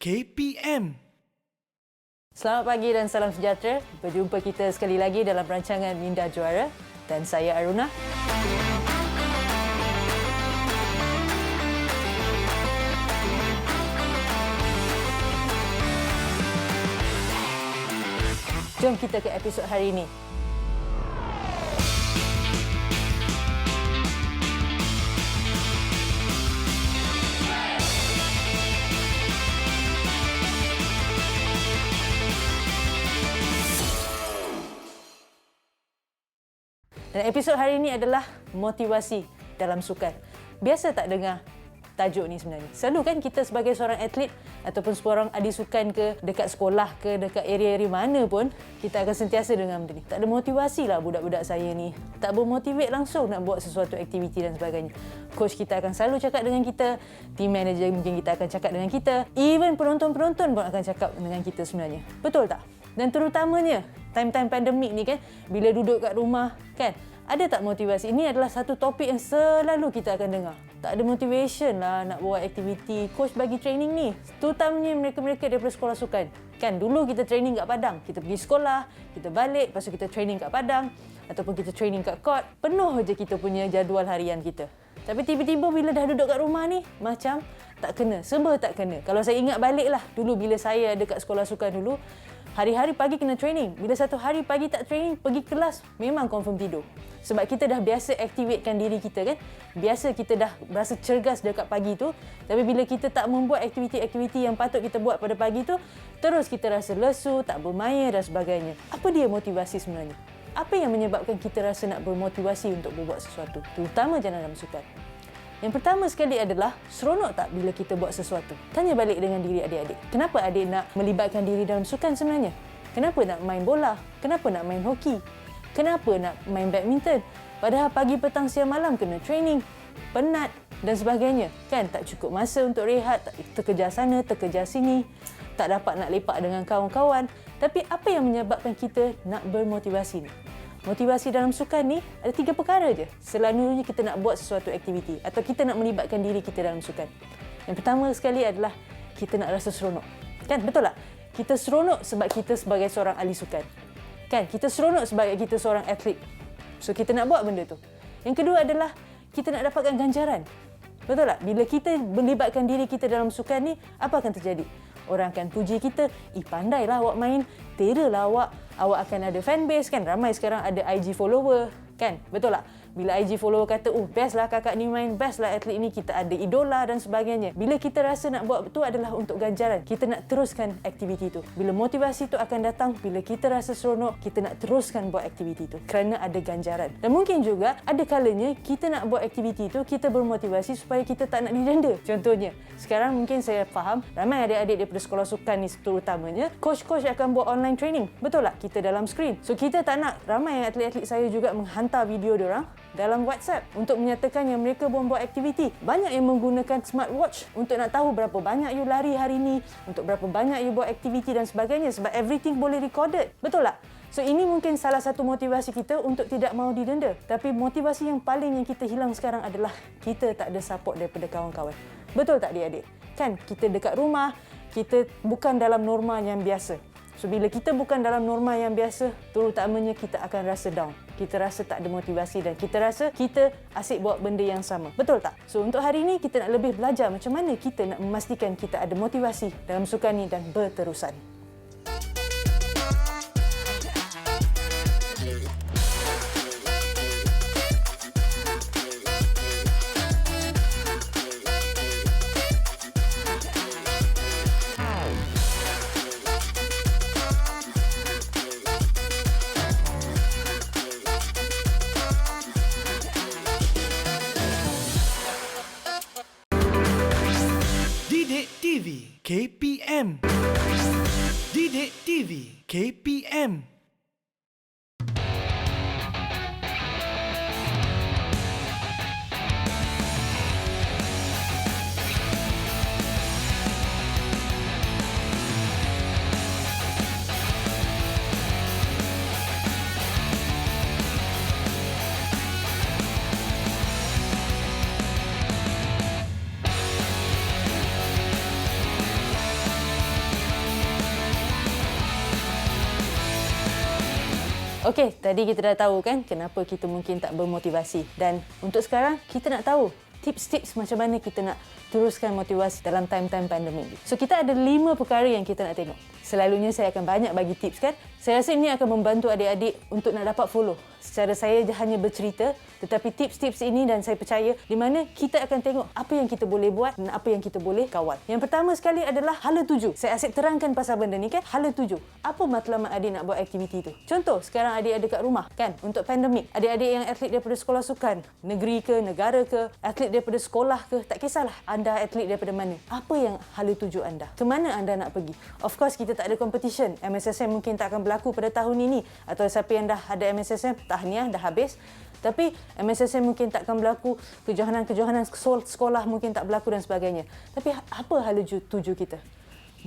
KPM. Selamat pagi dan salam sejahtera. Berjumpa kita sekali lagi dalam rancangan Minda Juara dan saya Aruna. Jom kita ke episod hari ini. Dan episod hari ini adalah motivasi dalam sukan. Biasa tak dengar tajuk ni sebenarnya? Selalu kan kita sebagai seorang atlet ataupun seorang ahli sukan ke dekat sekolah ke dekat area-area mana pun, kita akan sentiasa dengar benda ni. Tak ada motivasi lah budak-budak saya ni. Tak bermotivate langsung nak buat sesuatu aktiviti dan sebagainya. Coach kita akan selalu cakap dengan kita, team manager mungkin kita akan cakap dengan kita, even penonton-penonton pun akan cakap dengan kita sebenarnya. Betul tak? Dan terutamanya time-time pandemik ni kan, bila duduk kat rumah kan, ada tak motivasi? Ini adalah satu topik yang selalu kita akan dengar. Tak ada motivation lah nak buat aktiviti. Coach bagi training ni, terutamanya mereka-mereka daripada sekolah sukan. Kan dulu kita training kat padang, kita pergi sekolah, kita balik, lepas tu kita training kat padang ataupun kita training kat court. Penuh je kita punya jadual harian kita. Tapi tiba-tiba bila dah duduk kat rumah ni, macam tak kena, serba tak kena. Kalau saya ingat balik lah, dulu bila saya ada kat sekolah sukan dulu, hari-hari pagi kena training. Bila satu hari pagi tak training, pergi kelas memang confirm tidur. Sebab kita dah biasa activatekan diri kita kan. Biasa kita dah berasa cergas dekat pagi tu. Tapi bila kita tak membuat aktiviti-aktiviti yang patut kita buat pada pagi tu, terus kita rasa lesu, tak bermaya dan sebagainya. Apa dia motivasi sebenarnya? Apa yang menyebabkan kita rasa nak bermotivasi untuk berbuat sesuatu? Terutama dalam sukan. Yang pertama sekali adalah, seronok tak bila kita buat sesuatu? Tanya balik dengan diri adik-adik. Kenapa adik nak melibatkan diri dalam sukan sebenarnya? Kenapa nak main bola? Kenapa nak main hoki? Kenapa nak main badminton? Padahal pagi, petang, siang, malam kena training, penat dan sebagainya. Kan tak cukup masa untuk rehat, terkejar sana, terkejar sini, tak dapat nak lepak dengan kawan-kawan. Tapi apa yang menyebabkan kita nak bermotivasi ni? Motivasi dalam sukan ni ada 3 perkara je. Selalunya kita nak buat sesuatu aktiviti atau kita nak melibatkan diri kita dalam sukan. Yang pertama sekali adalah kita nak rasa seronok. Kan betul tak? Kita seronok sebab kita sebagai seorang ahli sukan. Kan kita seronok sebagai kita seorang atlet. So kita nak buat benda tu. Yang kedua adalah kita nak dapatkan ganjaran. Betul tak? Bila kita melibatkan diri kita dalam sukan ni, apa akan terjadi? Orang akan puji kita, pandailah awak main, teralah awak akan ada fanbase kan. Ramai sekarang ada IG follower kan, betul tak? Bila IG follower kata, best lah kakak ni main, best lah atlet ni, kita ada idola dan sebagainya. Bila kita rasa nak buat itu adalah untuk ganjaran, kita nak teruskan aktiviti itu. Bila motivasi itu akan datang, bila kita rasa seronok, kita nak teruskan buat aktiviti itu kerana ada ganjaran. Dan mungkin juga ada kalanya kita nak buat aktiviti itu, kita bermotivasi supaya kita tak nak didenda. Contohnya, sekarang mungkin saya faham ramai adik-adik daripada sekolah sukan ni terutamanya, coach-coach akan buat online training. Betul tak? Kita dalam screen. So kita tak nak ramai atlet-atlet saya juga menghantar video diorang dalam WhatsApp untuk menyatakan yang mereka pun buat aktiviti. Banyak yang menggunakan smartwatch untuk nak tahu berapa banyak you lari hari ni, untuk berapa banyak you buat aktiviti dan sebagainya, sebab everything boleh recorded. Betul tak? So ini mungkin salah satu motivasi kita untuk tidak mahu didenda. Tapi motivasi yang paling yang kita hilang sekarang adalah kita tak ada support daripada kawan-kawan. Betul tak adik-adik? Kan kita dekat rumah, kita bukan dalam norma yang biasa. So bila kita bukan dalam norma yang biasa, terutamanya kita akan rasa down. Kita rasa tak ada motivasi dan kita rasa kita asyik buat benda yang sama. Betul tak? So untuk hari ini kita nak lebih belajar macam mana kita nak memastikan kita ada motivasi dalam sukan ni dan berterusan. KPM. Didik TV KPM. Okey, tadi kita dah tahu kan kenapa kita mungkin tak bermotivasi. Dan untuk sekarang, kita nak tahu tips-tips macam mana kita nak teruskan motivasi dalam time-time pandemik ni. So, kita ada 5 perkara yang kita nak tengok. Selalunya saya akan banyak bagi tips kan. Saya rasa ini akan membantu adik-adik untuk nak dapat follow. Secara saya hanya bercerita, tetapi tips-tips ini dan saya percaya di mana kita akan tengok apa yang kita boleh buat dan apa yang kita boleh kawal. Yang pertama sekali adalah hala tuju. Saya asyik terangkan pasal benda ni kan. Hala tuju. Apa matlamat adik nak buat aktiviti tu? Contoh, sekarang adik ada kat rumah kan untuk pandemik. Adik-adik yang atlet daripada sekolah sukan, negeri ke, negara ke, atlet daripada sekolah ke, tak kisahlah anda atlet daripada mana. Apa yang hala tuju anda? Ke mana anda nak pergi? Of course, kita tak ada competition. MSSM mungkin tak akan berlaku pada tahun ini. Atau siapa yang dah ada MSSM, tahniah, dah habis. Tapi MSSM mungkin tak akan berlaku, kejohanan-kejohanan sekolah mungkin tak berlaku dan sebagainya. Tapi apa hala tuju kita?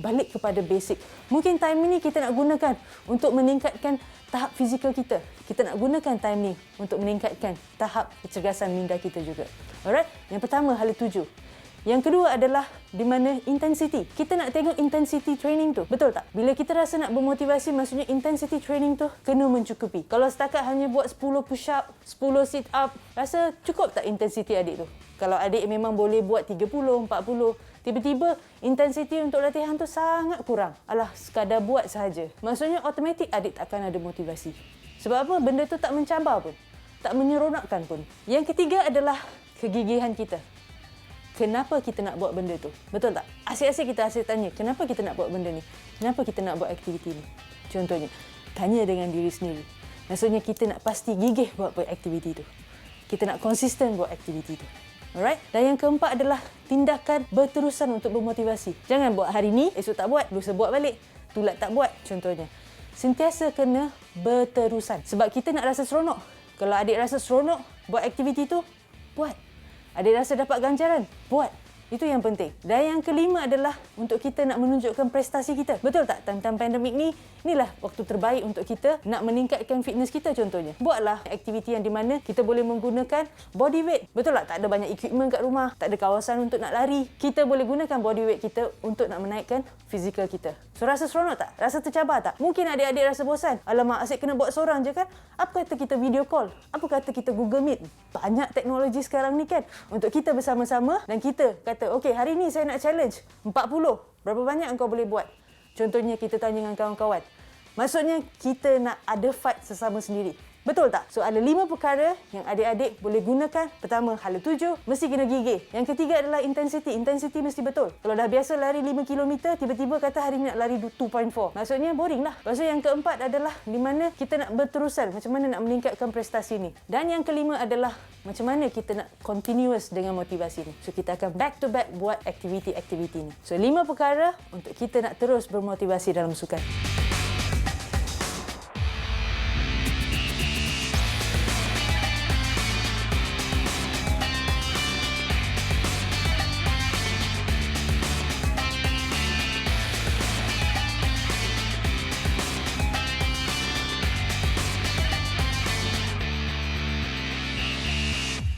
Balik kepada basic. Mungkin time ini kita nak gunakan untuk meningkatkan tahap fizikal kita. Kita nak gunakan time ni untuk meningkatkan tahap kecergasan minda kita juga. Alright? Yang pertama, hala tuju. Yang kedua adalah di mana intensity. Kita nak tengok intensity training tu. Betul tak? Bila kita rasa nak bermotivasi, maksudnya intensity training tu kena mencukupi. Kalau setakat hanya buat 10 push up, 10 sit up, rasa cukup tak intensity adik tu? Kalau adik memang boleh buat 30, 40, tiba-tiba intensity untuk latihan tu sangat kurang. Alah, sekadar buat sahaja. Maksudnya automatik adik tak akan ada motivasi. Sebab apa? Benda tu tak mencabar pun. Tak menyeronokkan pun. Yang ketiga adalah kegigihan kita. Kenapa kita nak buat benda tu? Betul tak? Asyik-asyik kita asyik tanya, kenapa kita nak buat benda ni? Kenapa kita nak buat aktiviti ni? Contohnya, tanya dengan diri sendiri. Maksudnya kita nak pasti gigih buat aktiviti tu. Kita nak konsisten buat aktiviti tu. Alright? Dan yang keempat adalah tindakan berterusan untuk bermotivasi. Jangan buat hari ni, esok tak buat, lusa buat balik. Tulat tak buat, contohnya. Sentiasa kena berterusan. Sebab kita nak rasa seronok. Kalau adik rasa seronok buat aktiviti tu, buat. Adik rasa dapat ganjaran, buat. Itu yang penting. Dan yang kelima adalah untuk kita nak menunjukkan prestasi kita. Betul tak? Time-time pandemik ni, inilah waktu terbaik untuk kita nak meningkatkan fitness kita contohnya. Buatlah aktiviti yang di mana kita boleh menggunakan body weight. Betul tak? Tak ada banyak equipment kat rumah, tak ada kawasan untuk nak lari. Kita boleh gunakan body weight kita untuk nak menaikkan fizikal kita. So, rasa seronok tak? Rasa tercabar tak? Mungkin adik-adik rasa bosan. Alamak, asyik kena buat seorang je kan? Apa kata kita video call? Apa kata kita Google Meet? Banyak teknologi sekarang ni kan? Untuk kita bersama-sama dan kita kata, okey, hari ni saya nak challenge 40. Berapa banyak engkau boleh buat? Contohnya kita tanya dengan kawan-kawan. Maksudnya kita nak ada fight sesama sendiri. Betul tak? So, ada 5 perkara yang adik-adik boleh gunakan. Pertama, hala tuju, mesti kena gigih. Yang ketiga adalah intensity. Intensity mesti betul. Kalau dah biasa lari 5 km, tiba-tiba kata hari ni nak lari 2.4. Maksudnya boring lah. Lepas tu yang keempat adalah di mana kita nak berterusan. Macam mana nak meningkatkan prestasi ni. Dan yang kelima adalah macam mana kita nak continuous dengan motivasi ni. So, kita akan back to back buat aktiviti-aktiviti ni. So, 5 perkara untuk kita nak terus bermotivasi dalam sukan.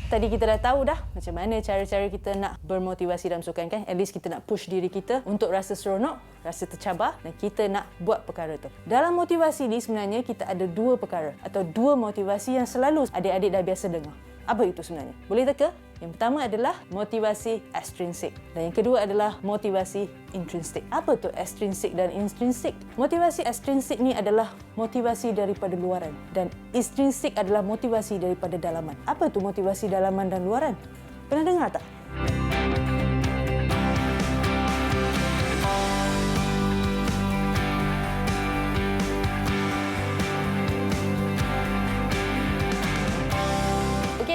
Tadi kita dah tahu dah macam mana cara-cara kita nak bermotivasi dalam sukan kan. At least kita nak push diri kita untuk rasa seronok, rasa tercabar dan kita nak buat perkara tu. Dalam motivasi ni sebenarnya kita ada 2 perkara atau 2 motivasi yang selalu adik-adik dah biasa dengar. Apa itu sebenarnya? Boleh teka? Yang pertama adalah motivasi extrinsic dan yang kedua adalah motivasi intrinsic. Apa tu extrinsic dan intrinsic? Motivasi extrinsic ni adalah motivasi daripada luaran dan intrinsic adalah motivasi daripada dalaman. Apa tu motivasi dalaman dan luaran? Pernah dengar tak?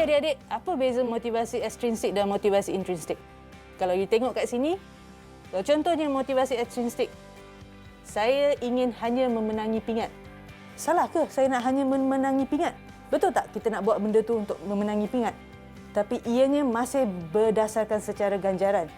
Adik-adik, apa beza motivasi extrinsic dan motivasi intrinsic? Kalau you tengok kat sini, kalau contohnya motivasi extrinsic, saya ingin hanya memenangi pingat. Salah ke saya nak hanya memenangi pingat? Betul tak kita nak buat benda tu untuk memenangi pingat? Tapi ianya masih berdasarkan secara ganjaran.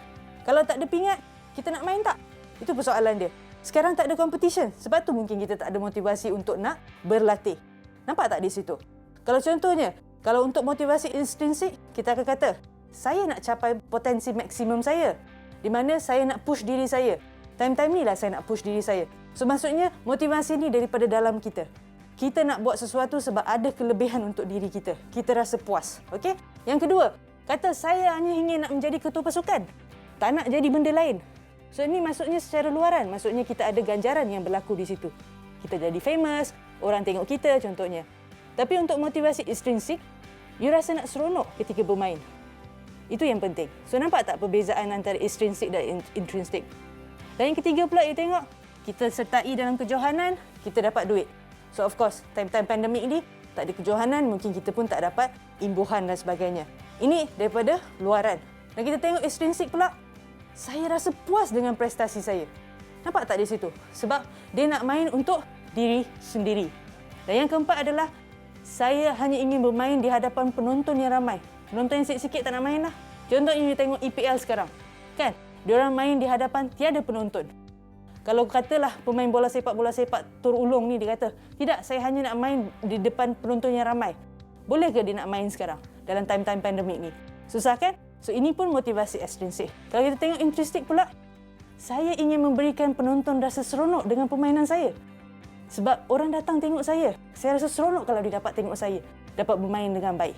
Kalau tak ada pingat, kita nak main tak? Itu persoalan dia. Sekarang tak ada competition, sebab tu mungkin kita tak ada motivasi untuk nak berlatih. Nampak tak di situ? Kalau contohnya, kalau untuk motivasi intrinsik, kita akan kata, saya nak capai potensi maksimum saya. Di mana saya nak push diri saya. Time-time ni lah saya nak push diri saya. So, maksudnya motivasi ni daripada dalam kita. kita nak buat sesuatu sebab ada kelebihan untuk diri kita. Kita rasa puas. Okey? Yang kedua, kata saya hanya ingin nak menjadi ketua pasukan. Tak nak jadi benda lain. So ini maksudnya secara luaran. Maksudnya kita ada ganjaran yang berlaku di situ. Kita jadi famous, orang tengok kita contohnya. Tapi untuk motivasi intrinsik, you rasa nak seronok ketika bermain. Itu yang penting. So nampak tak perbezaan antara intrinsik dan intrinsik? Dan yang ketiga pula, you tengok, kita sertai dalam kejohanan, kita dapat duit. So of course, time-time pandemik ni, tak ada kejohanan, mungkin kita pun tak dapat imbuhan dan sebagainya. Ini daripada luaran. Dan kita tengok intrinsik pula, saya rasa puas dengan prestasi saya. Nampak tak di situ? Sebab dia nak main untuk diri sendiri. Dan yang keempat adalah, saya hanya ingin bermain di hadapan penonton yang ramai. Penonton yang sikit-sikit tak nak main lah. Contohnya you tengok EPL sekarang. Kan? Diorang main di hadapan tiada penonton. Kalau katalah pemain bola sepak Tur Ulung ni dia kata, tidak, saya hanya nak main di depan penonton yang ramai. Boleh ke dia nak main sekarang dalam time-time pandemik ni? Susah kan? So ini pun motivasi ekstrinsik. Kalau kita tengok intrinsik pula, saya ingin memberikan penonton rasa seronok dengan permainan saya. Sebab orang datang tengok saya. Saya rasa seronok kalau dia dapat tengok saya. Dapat bermain dengan baik.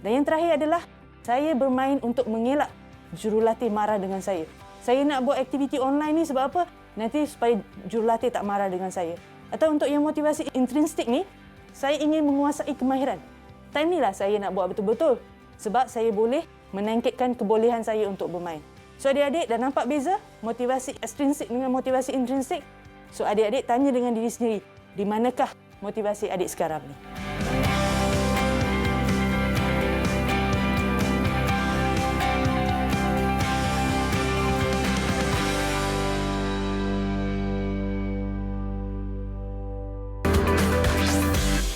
Dan yang terakhir adalah, saya bermain untuk mengelak jurulatih marah dengan saya. Saya nak buat aktiviti online ni sebab apa? Nanti supaya jurulatih tak marah dengan saya. Atau untuk yang motivasi intrinsik ni, saya ingin menguasai kemahiran. Time ni lah saya nak buat betul-betul. Sebab saya boleh menangkitkan kebolehan saya untuk bermain. So adik-adik dah nampak beza motivasi ekstrinsik dengan motivasi intrinsik? So adik-adik tanya dengan diri sendiri, di manakah motivasi adik sekarang ni?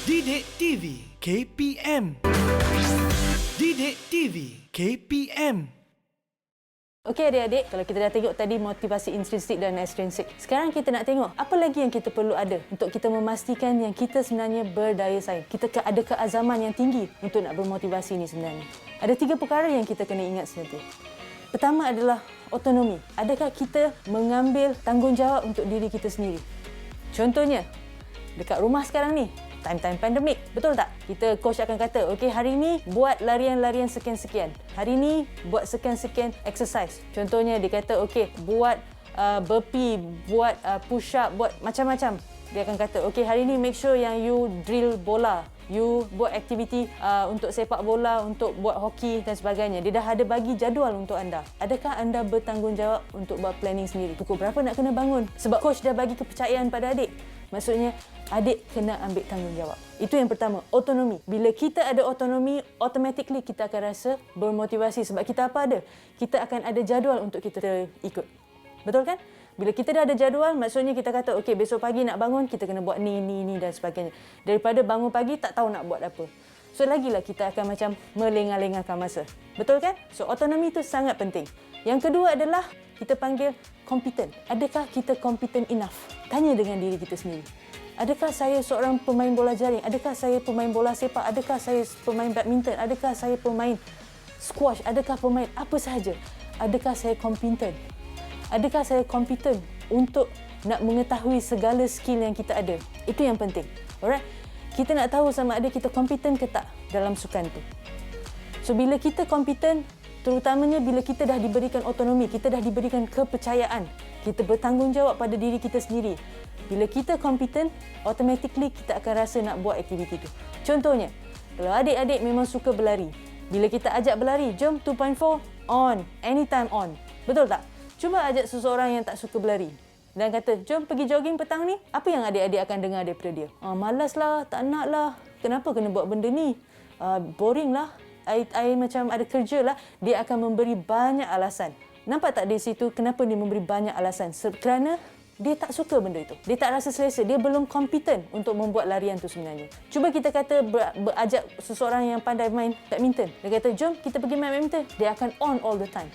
Didik TV KPM. Didik TV KPM. Okey adik-adik, kalau kita dah tengok tadi motivasi intrinsik dan ekstrinsik, sekarang kita nak tengok apa lagi yang kita perlu ada untuk kita memastikan yang kita sebenarnya berdaya saing. Kita ada keazaman yang tinggi untuk nak bermotivasi ni sebenarnya. Ada 3 perkara yang kita kena ingat sebenarnya. Pertama adalah otonomi. Adakah kita mengambil tanggungjawab untuk diri kita sendiri? Contohnya, dekat rumah sekarang ni, time-time pandemik, betul tak? Kita coach akan kata, okey hari ni buat larian-larian sekian-sekian. Hari ni buat sekian-sekian exercise. Contohnya dia kata, okey buat burpee, buat push up, buat macam-macam. Dia akan kata, okey hari ni make sure yang you drill bola. You buat aktiviti untuk sepak bola, untuk buat hoki dan sebagainya. Dia dah ada bagi jadual untuk anda. Adakah anda bertanggungjawab untuk buat planning sendiri? Pukul berapa nak kena bangun? Sebab coach dah bagi kepercayaan pada adik. Maksudnya, adik kena ambil tanggungjawab. Itu yang pertama, otonomi. Bila kita ada otonomi, automatically kita akan rasa bermotivasi. Sebab kita apa ada? Kita akan ada jadual untuk kita ikut. Betul kan? Bila kita dah ada jadual, maksudnya kita kata, okey besok pagi nak bangun, kita kena buat ni dan sebagainya. Daripada bangun pagi, tak tahu nak buat apa. So, lagilah kita akan macam melengah-lengahkan masa. Betul kan? So, otonomi itu sangat penting. Yang kedua adalah, kita panggil competent. Adakah kita competent enough? Tanya dengan diri kita sendiri. Adakah saya seorang pemain bola jaring? Adakah saya pemain bola sepak? Adakah saya pemain badminton? Adakah saya pemain squash? Adakah pemain apa sahaja? Adakah saya competent? Adakah saya kompeten untuk nak mengetahui segala skill yang kita ada? Itu yang penting. Alright? Kita nak tahu sama ada kita kompeten ke tak dalam sukan tu. So, bila kita kompeten, terutamanya bila kita dah diberikan otonomi, kita dah diberikan kepercayaan, kita bertanggungjawab pada diri kita sendiri. Bila kita kompeten, automatically kita akan rasa nak buat aktiviti tu. Contohnya, kalau adik-adik memang suka berlari, bila kita ajak berlari, jom 2.4, on, anytime on. Betul tak? Cuba ajak seseorang yang tak suka berlari dan kata, jom pergi jogging petang ni. Apa yang adik-adik akan dengar daripada dia? Malas lah, tak nak lah. Kenapa kena buat benda ni? Boring lah. I macam ada kerja lah. Dia akan memberi banyak alasan. Nampak tak di situ kenapa dia memberi banyak alasan? Kerana dia tak suka benda itu. Dia tak rasa selesa. Dia belum kompeten untuk membuat larian tu sebenarnya. Cuba kita kata berajak seseorang yang pandai main badminton. Dia kata, jom kita pergi main badminton. Dia akan on all the time.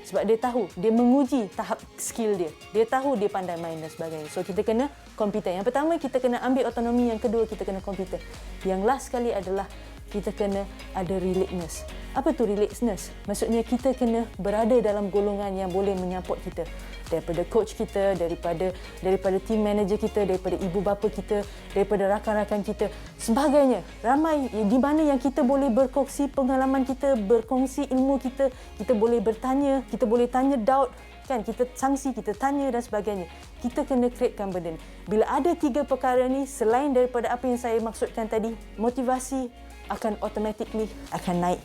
Sebab dia tahu, dia menguji tahap skill dia. Dia tahu dia pandai main dan sebagainya. So, kita kena kompeten. Yang pertama, kita kena ambil otonomi. Yang kedua, kita kena kompeten. Yang last sekali adalah kita kena ada relateness. Apa tu relateness? Maksudnya kita kena berada dalam golongan yang boleh menyupport kita. Daripada coach kita, daripada team manager kita, daripada ibu bapa kita, daripada rakan-rakan kita, sebagainya. Ramai di mana yang kita boleh berkongsi pengalaman kita, berkongsi ilmu kita, kita boleh bertanya, kita boleh tanya doubt, kan, kita sangsi, kita tanya dan sebagainya. Kita kena createkan benda ni. Bila ada 3 perkara ni, selain daripada apa yang saya maksudkan tadi, motivasi akan automatically akan naik.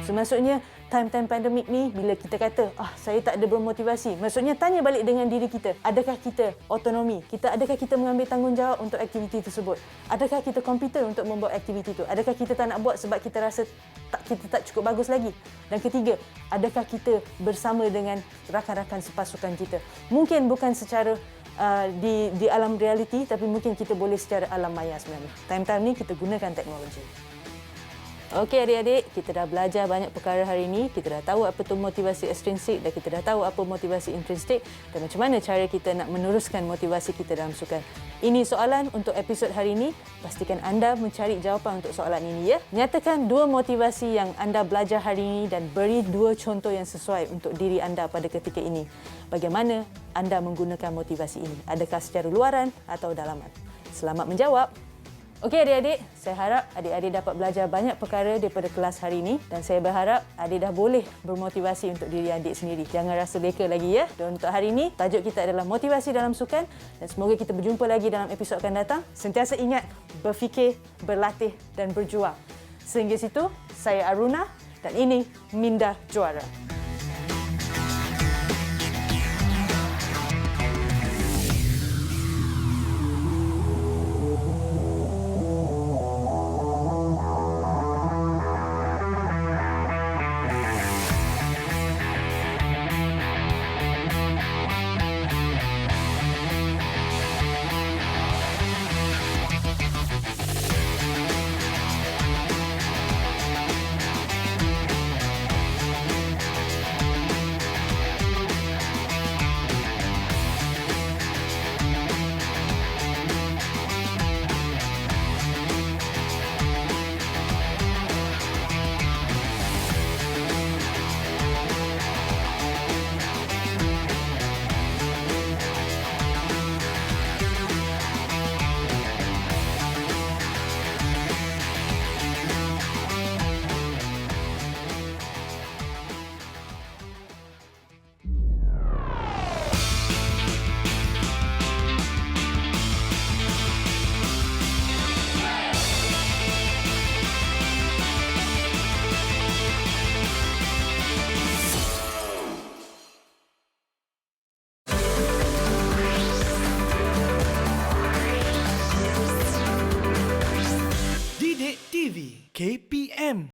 So, maksudnya time-time pandemik ni, bila kita kata saya tak ada bermotivasi, maksudnya tanya balik dengan diri kita, adakah kita autonomi, adakah kita mengambil tanggungjawab untuk aktiviti tersebut, adakah kita competent untuk membuat aktiviti itu, adakah kita tak nak buat sebab kita rasa kita tak cukup bagus lagi. Dan ketiga, adakah kita bersama dengan rakan-rakan sepasukan kita, mungkin bukan secara di alam realiti, tapi mungkin kita boleh secara alam maya sebenarnya. Time-time ni kita gunakan teknologi. Okey adik-adik, kita dah belajar banyak perkara hari ini. Kita dah tahu apa tu motivasi ekstrinsik dan kita dah tahu apa motivasi intrinsik dan macam mana cara kita nak meneruskan motivasi kita dalam sukan. Ini soalan untuk episod hari ini. Pastikan anda mencari jawapan untuk soalan ini, ya. Nyatakan 2 motivasi yang anda belajar hari ini dan beri 2 contoh yang sesuai untuk diri anda pada ketika ini. Bagaimana anda menggunakan motivasi ini? Adakah secara luaran atau dalaman? Selamat menjawab. Okey adik-adik, saya harap adik-adik dapat belajar banyak perkara daripada kelas hari ini dan saya berharap adik dah boleh bermotivasi untuk diri adik sendiri. Jangan rasa leka lagi, ya. Dan untuk hari ini, tajuk kita adalah motivasi dalam sukan dan semoga kita berjumpa lagi dalam episod akan datang. Sentiasa ingat, berfikir, berlatih dan berjuang. Sehingga situ, saya Aruna dan ini Minda Juara. Didik TV KPM